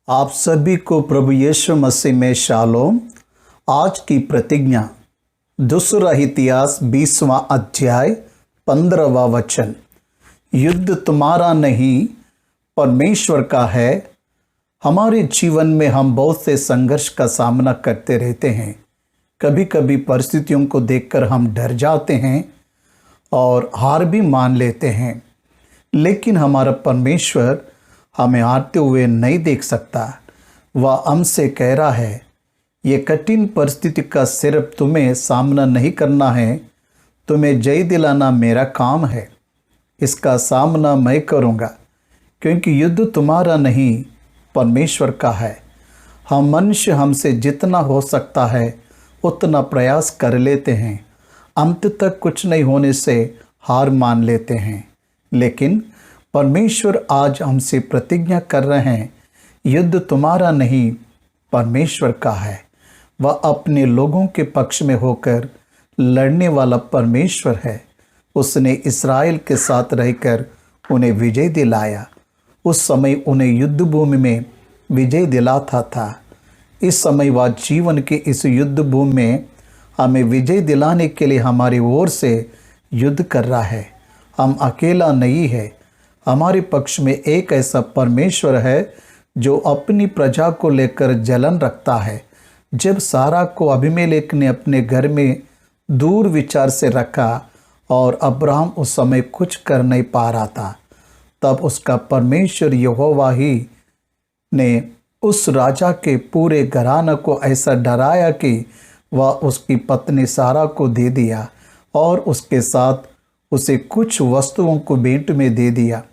आप सभी को प्रभु यीशु मसीह में शालोम। आज की प्रतिज्ञा दूसरा इतिहास 20वां अध्याय 15वां वचन। युद्ध तुम्हारा नहीं परमेश्वर का है। हमारे जीवन में हम बहुत से संघर्ष का सामना करते रहते हैं। कभी कभी परिस्थितियों को देखकर हम डर जाते हैं और हार भी मान लेते हैं, लेकिन हमारा परमेश्वर हमें हारते हुए नहीं देख सकता। वह हमसे कह रहा है, ये कठिन परिस्थिति का सिर्फ तुम्हें सामना नहीं करना है, तुम्हें जय दिलाना मेरा काम है। इसका सामना मैं करूँगा, क्योंकि युद्ध तुम्हारा नहीं परमेश्वर का है। हम मनुष्य हमसे जितना हो सकता है उतना प्रयास कर लेते हैं, अंत तक कुछ नहीं होने से हार मान लेते हैं। लेकिन परमेश्वर आज हमसे प्रतिज्ञा कर रहे हैं, युद्ध तुम्हारा नहीं परमेश्वर का है। वह अपने लोगों के पक्ष में होकर लड़ने वाला परमेश्वर है। उसने इस्राएल के साथ रहकर उन्हें विजय दिलाया। उस समय उन्हें युद्ध भूमि में विजय दिलाता था। इस समय वह जीवन के इस युद्ध भूमि में हमें विजय दिलाने के लिए हमारी ओर से युद्ध कर रहा है। हम अकेला नहीं है। हमारे पक्ष में एक ऐसा परमेश्वर है जो अपनी प्रजा को लेकर जलन रखता है। जब सारा को अबीमेलेक ने अपने घर में दूर विचार से रखा और अब्राहम उस समय कुछ कर नहीं पा रहा था, तब उसका परमेश्वर यहोवा ही ने उस राजा के पूरे घराने को ऐसा डराया कि वह उसकी पत्नी सारा को दे दिया और उसके साथ उसे कुछ वस्तुओं को भेंट में दे दिया,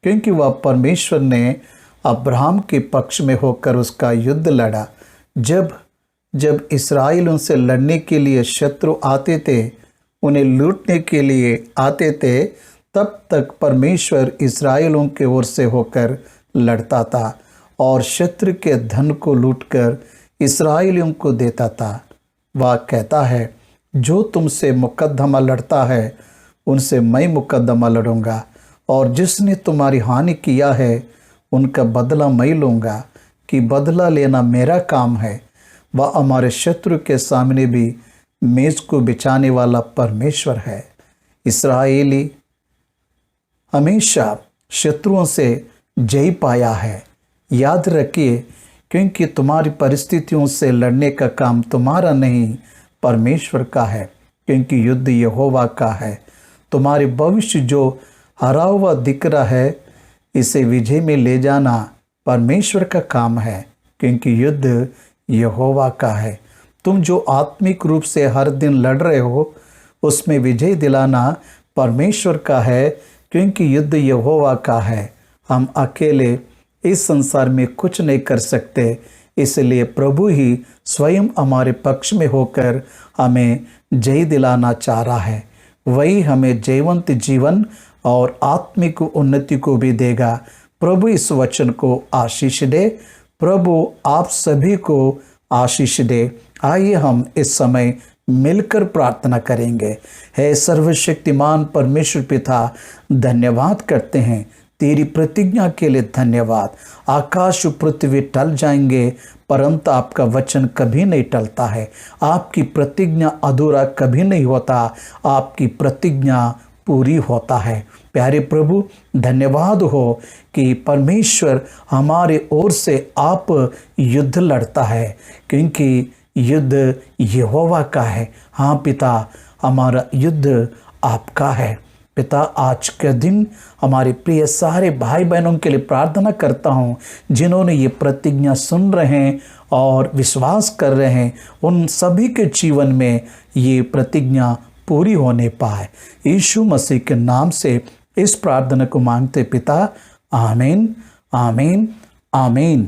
क्योंकि वह परमेश्वर ने अब्राहम के पक्ष में होकर उसका युद्ध लड़ा। जब जब इस्राएल उनसे लड़ने के लिए शत्रु आते थे, उन्हें लूटने के लिए आते थे, तब तक परमेश्वर इस्राएलों के ओर से होकर लड़ता था और शत्रु के धन को लूटकर इस्राएलियों को देता था। वह कहता है, जो तुमसे मुकद्दमा लड़ता है उनसे मैं मुकद्दमा लड़ूंगा, और जिसने तुम्हारी हानि किया है उनका बदला मैं लूँगा, कि बदला लेना मेरा काम है। वह हमारे शत्रु के सामने भी मेज को बिछाने वाला परमेश्वर है। इस्राएली हमेशा शत्रुओं से जय पाया है। याद रखिए, क्योंकि तुम्हारी परिस्थितियों से लड़ने का काम तुम्हारा नहीं परमेश्वर का है, क्योंकि युद्ध यहोवा का है। तुम्हारे भविष्य जो हरा हुआ दिख रहा है, इसे विजय में ले जाना परमेश्वर का काम है, क्योंकि युद्ध यहोवा का है। तुम जो आत्मिक रूप से हर दिन लड़ रहे हो, उसमें विजय दिलाना परमेश्वर का है, क्योंकि युद्ध यहोवा का है। हम अकेले इस संसार में कुछ नहीं कर सकते, इसलिए प्रभु ही स्वयं हमारे पक्ष में होकर हमें जय दिलाना चाह रहा है। वही हमें जयवंत जीवन और आत्मिक उन्नति को भी देगा। प्रभु इस वचन को आशीष दे। प्रभु आप सभी को आशीष दे। आइए हम इस समय मिलकर प्रार्थना करेंगे। हे सर्वशक्तिमान परमेश्वर पिता, धन्यवाद करते हैं, तेरी प्रतिज्ञा के लिए धन्यवाद। आकाश पृथ्वी टल जाएंगे, परंतु आपका वचन कभी नहीं टलता है। आपकी प्रतिज्ञा अधूरा कभी नहीं होता, आपकी प्रतिज्ञा पूरी होता है। प्यारे प्रभु, धन्यवाद हो कि परमेश्वर हमारे ओर से आप युद्ध लड़ता है, क्योंकि युद्ध यहोवा का है। हाँ पिता, हमारा युद्ध आपका है। पिता, आज के दिन हमारे प्रिय सारे भाई बहनों के लिए प्रार्थना करता हूँ, जिन्होंने ये प्रतिज्ञा सुन रहे हैं और विश्वास कर रहे हैं, उन सभी के जीवन में ये प्रतिज्ञा पूरी होने पाए। यीशु मसीह के नाम से इस प्रार्थना को मांगते पिता, आमीन, आमीन, आमीन।